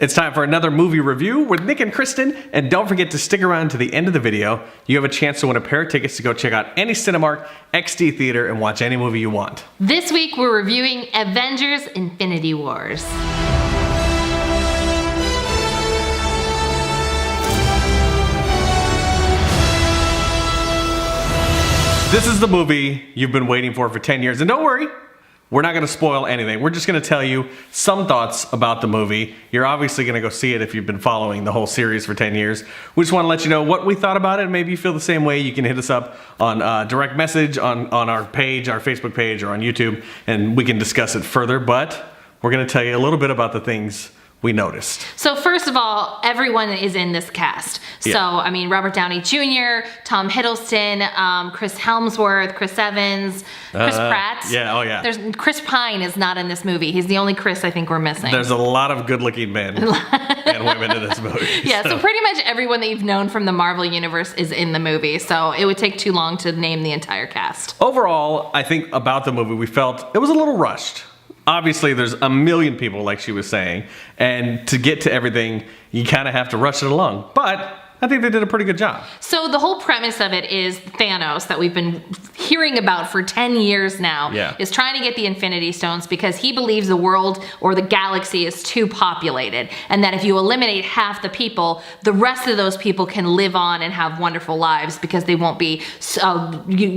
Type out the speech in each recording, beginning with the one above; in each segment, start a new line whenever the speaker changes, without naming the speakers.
It's time for another movie review with Nick and Kristen, and don't forget to stick around to the end of the video. You have a chance to win a pair of tickets to go check out any Cinemark XD theater and watch any movie you want.
This week we're reviewing Avengers: Infinity Wars.
This is the movie you've been waiting for 10 years, and don't worry, we're not going to spoil anything. We're just going to tell you some thoughts about the movie. You're obviously going to go see it if you've been following the whole series for 10 years. We just want to let you know what we thought about it, and maybe you feel the same way. You can hit us up on direct message on our page, our Facebook page, or on YouTube, and we can discuss it further. But we're going to tell you a little bit about the things we noticed.
So first of all, everyone is in this cast.
Yeah.
So, I mean, Robert Downey Jr., Tom Hiddleston, Chris Hemsworth, Chris Evans, Chris Pratt.
Yeah, oh yeah.
Chris Pine is not in this movie. He's the only Chris I think we're missing.
There's a lot of good-looking men and women in this movie.
Yeah, so pretty much everyone that you've known from the Marvel Universe is in the movie, so it would take too long to name the entire cast.
Overall, I think about the movie, we felt it was a little rushed. Obviously, there's a million people, like she was saying, and to get to everything, you kind of have to rush it along. But I think they did a pretty good job.
So the whole premise of it is Thanos, that we've been hearing about for 10 years now, is trying to get the Infinity Stones because he believes the world or the galaxy is too populated, and that if you eliminate half the people, the rest of those people can live on and have wonderful lives because they won't be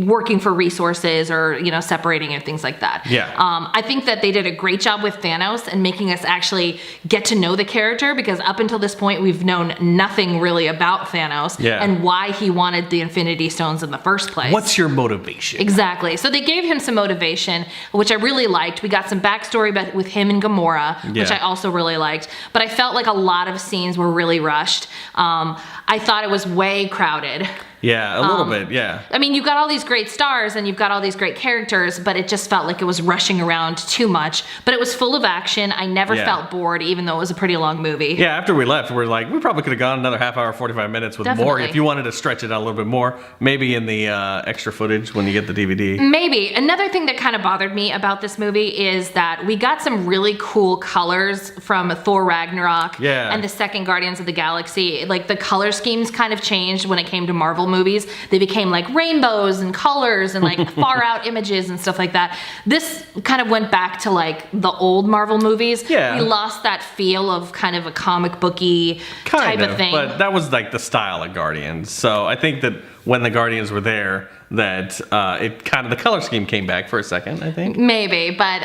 working for resources or, you know, separating and things like that.
Yeah.
I think that they did a great job with Thanos and making us actually get to know the character, because up until this point we've known nothing really about Thanos and why he wanted the Infinity Stones in the first place.
What's your motivation?
Exactly. So they gave him some motivation, which I really liked. We got some backstory with him and Gamora, which I also really liked. But I felt like a lot of scenes were really rushed. I thought it was way crowded.
Yeah, a little bit, yeah.
I mean, you've got all these great stars and you've got all these great characters, but it just felt like it was rushing around too much. But it was full of action. I never felt bored, even though it was a pretty long movie.
Yeah, after we left, we're like, we probably could have gone another half hour, 45 minutes with more. If you wanted to stretch it out a little bit more, maybe in the extra footage when you get the DVD.
Maybe. Another thing that kind of bothered me about this movie is that we got some really cool colors from Thor Ragnarok and the second Guardians of the Galaxy. Like, the color schemes kind of changed when it came to Marvel movies. They became like rainbows and colors and like far out images and stuff like that. This kind of went back to like the old Marvel movies. Yeah. We lost that feel of kind of a comic booky type of thing.
But that was like the style of Guardians. So I think that when the Guardians were there, that it kind of, the color scheme came back for a second, I think.
Maybe, but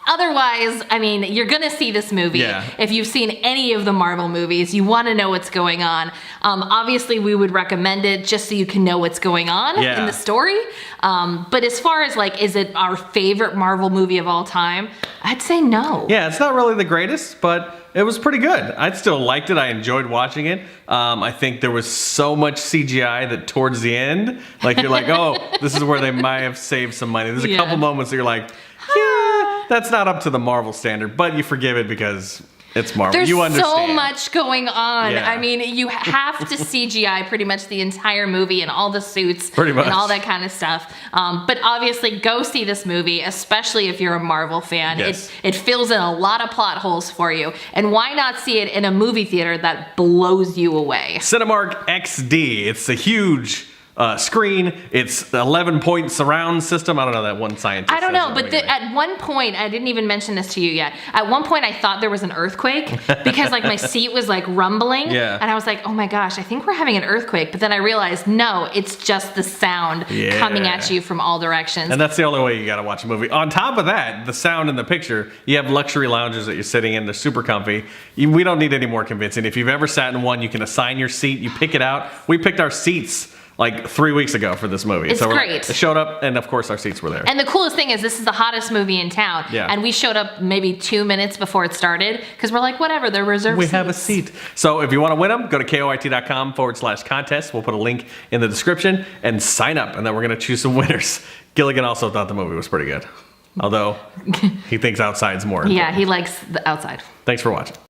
otherwise, I mean, you're gonna see this movie. If you've seen any of the Marvel movies, you wanna know what's going on. Obviously, we would recommend it just so you can know what's going on in the story. But as far as like, is it our favorite Marvel movie of all time? I'd say no.
Yeah, it's not really the greatest, but it was pretty good. I still liked it. I enjoyed watching it. I think there was so much CGI that towards the end, like you're like, oh, this is where they might have saved some money. There's a couple moments that you're like, yeah, that's not up to the Marvel standard, but you forgive it because it's Marvel.
There's
you understand.
so much going on. I mean, you have to CGI pretty much the entire movie and all the suits and all that kind of stuff. But obviously, go see this movie, especially if you're a Marvel fan. It fills in a lot of plot holes for you. And why not see it in a movie theater that blows you away?
Cinemark XD. It's a huge screen. It's the 11-point surround system. I don't know that one scientist.
I don't know, but at one point, I didn't even mention this to you yet. At one point, I thought there was an earthquake because like my seat was like rumbling, and I was like, oh my gosh, I think we're having an earthquake. But then I realized, no, it's just the sound coming at you from all directions.
And that's the only way you got to watch a movie. On top of that, the sound in the picture, you have luxury lounges that you're sitting in. They're super comfy. We don't need any more convincing. If you've ever sat in one, you can assign your seat. You pick it out. We picked our seats like 3 weeks ago for this movie.
It's great.
It showed up, and of course our seats were there.
And the coolest thing is this is the hottest movie in town. And we showed up maybe 2 minutes before it started because we're like, whatever, they're reserved seats.
We have a seat. So if you want to win them, go to koit.com/contest. We'll put a link in the description and sign up, and then we're going to choose some winners. Gilligan also thought the movie was pretty good, although he thinks outside's more important.
Yeah, he likes the outside.
Thanks for watching.